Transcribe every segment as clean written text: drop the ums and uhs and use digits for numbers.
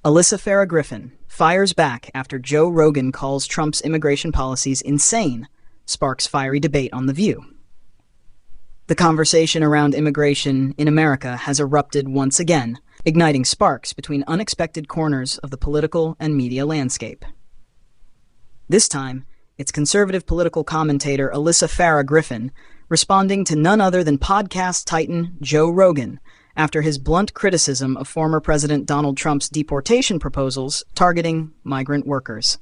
Alyssa Farah Griffin fires back after Joe Rogan calls Trump's immigration policies insane, sparks fiery debate on The View. The conversation around immigration in America has erupted once again, igniting sparks between unexpected corners of the political and media landscape. This time, it's conservative political commentator Alyssa Farah Griffin responding to none other than podcast titan Joe Rogan after his blunt criticism of former President Donald Trump's deportation proposals targeting migrant workers.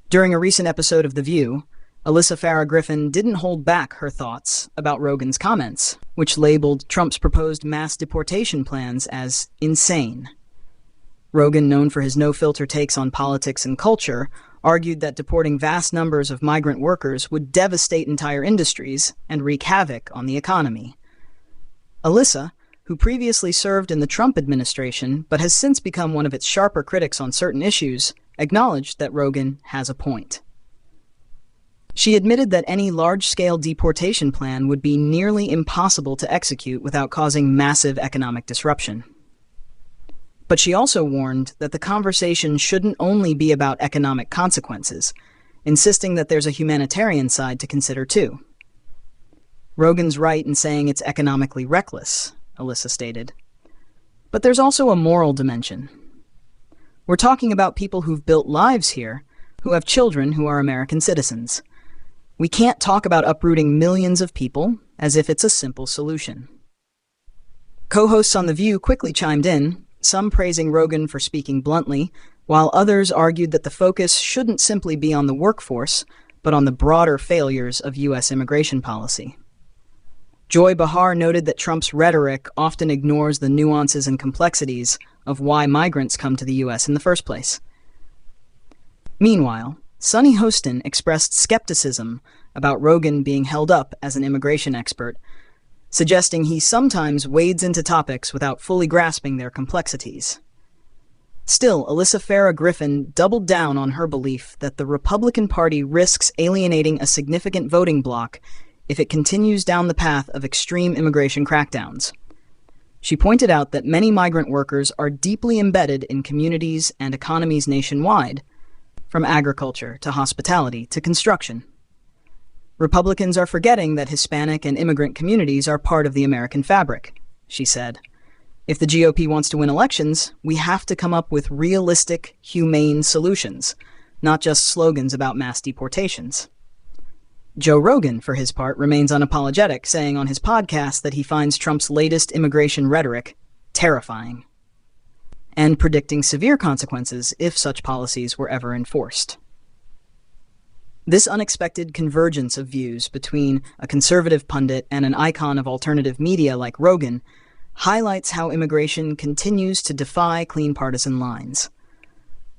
During a recent episode of The View, Alyssa Farah Griffin didn't hold back her thoughts about Rogan's comments, which labeled Trump's proposed mass deportation plans as insane. Rogan, known for his no-filter takes on politics and culture, argued that deporting vast numbers of migrant workers would devastate entire industries and wreak havoc on the economy. Alyssa, who previously served in the Trump administration but has since become one of its sharper critics on certain issues, acknowledged that Rogan has a point. She admitted that any large-scale deportation plan would be nearly impossible to execute without causing massive economic disruption. But she also warned that the conversation shouldn't only be about economic consequences, insisting that there's a humanitarian side to consider too. Rogan's right in saying it's economically reckless, Alyssa stated. But there's also a moral dimension. We're talking about people who've built lives here, who have children who are American citizens. We can't talk about uprooting millions of people as if it's a simple solution. Co-hosts on The View quickly chimed in, some praising Rogan for speaking bluntly, while others argued that the focus shouldn't simply be on the workforce, but on the broader failures of U.S. immigration policy. Joy Behar noted that Trump's rhetoric often ignores the nuances and complexities of why migrants come to the U.S. in the first place. Meanwhile, Sunny Hostin expressed skepticism about Rogan being held up as an immigration expert, suggesting he sometimes wades into topics without fully grasping their complexities. Still, Alyssa Farah Griffin doubled down on her belief that the Republican Party risks alienating a significant voting bloc if it continues down the path of extreme immigration crackdowns. She pointed out that many migrant workers are deeply embedded in communities and economies nationwide, from agriculture to hospitality to construction. Republicans are forgetting that Hispanic and immigrant communities are part of the American fabric, she said. If the GOP wants to win elections, we have to come up with realistic, humane solutions, not just slogans about mass deportations. Joe Rogan, for his part, remains unapologetic, saying on his podcast that he finds Trump's latest immigration rhetoric terrifying, and predicting severe consequences if such policies were ever enforced. This unexpected convergence of views between a conservative pundit and an icon of alternative media like Rogan highlights how immigration continues to defy clean partisan lines.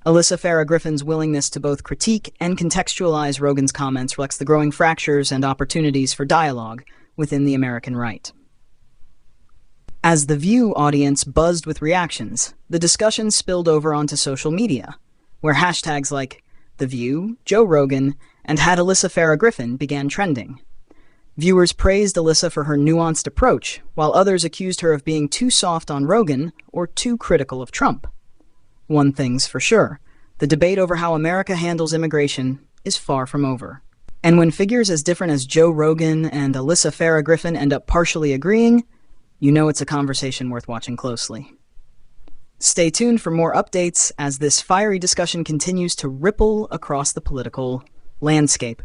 Alyssa Farah Griffin's willingness to both critique and contextualize Rogan's comments reflects the growing fractures and opportunities for dialogue within the American right. As the View audience buzzed with reactions, the discussion spilled over onto social media, where hashtags like The View, Joe Rogan, and Had Alyssa Farah Griffin began trending. Viewers praised Alyssa for her nuanced approach, while others accused her of being too soft on Rogan or too critical of Trump. One thing's for sure, the debate over how America handles immigration is far from over. And when figures as different as Joe Rogan and Alyssa Farah Griffin end up partially agreeing, you know it's a conversation worth watching closely. Stay tuned for more updates as this fiery discussion continues to ripple across the political landscape.